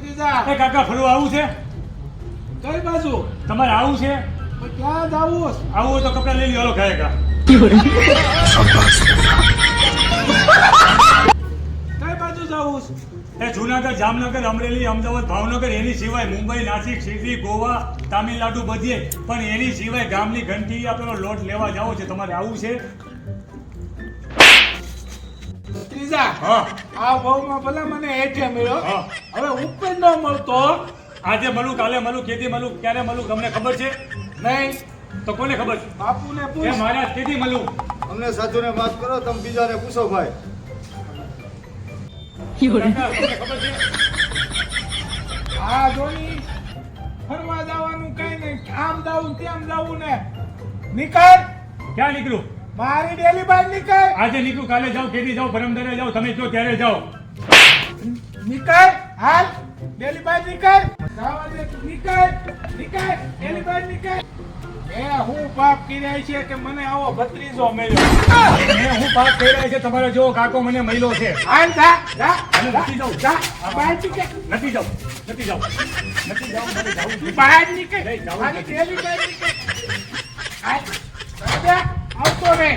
ભત્રીજા એ કાકા ફરવા આવું છે? કઈ બાજુ તમારે આવું છે? ક્યાં જાવું આવું હોય તો કપડા લઈ લ્યો, હાલો ખાયકા. કઈ બાજુ જાવું એ જુનાગઢ, જામનગર, અમરેલી, અમદાવાદ, ભાવનગર, એની સિવાય મુંબઈ, નાસિક, શિરડી, ગોવા, તામિલનાડુ બધે, પણ એની સિવાય ગામની ઘંટી આપણો લોટ લેવા જાવો છે. તમારે આવું છે? ભત્રીજા હા આ ભાવમાં ભલે મને હેઠે મળ્યો હા. હવે ઉપર ન મળતો આજે મળું, કાલે મળું, કેદી મળું, ક્યારે મળું, તમને ખબર છે? નહીં તો કોને ખબર છે? બાપુને એ પૂછ મહારાજ કેદી મળું? અમને સાધુને વાત કરો, તમે બીજાને પૂછો ભાઈ. કાકા, તમને ખબર છે? આ જોની ફરવા જવાનું કઈ નહીં આમ જાવું તેમ જાવું ને નીકળ ક્યાં નીકળું? મારી ડેલી બાર નીકળ આજે નીકળું, કાલે જાઓ, કેદી જાઓ, પરમદારે જાઓ, તમે જો ત્યારે જાઓ. નીકળ હાલ ડેલી બાર નીકળ જાવા દે નીકળ નીકળ ડેલી બાર નીકળ એ હું પાપ કર્યા છે કે મને આવો ભત્રીજો મળ્યો હું પાસ થઈ રહ્યા છે, તમારો જેવો કાકો મને મળ્યો છે. હાલ જા જા અને નથી જાઉં. જા બહાર નીકળ નથી જાઉં, નથી જાઉં, નથી જાઉં, નથી જાઉં. બહાર નીકળ નહીં, જાવું હાલ નથી. ડેલી બાર નીકળ હાલ જા આવતો રહે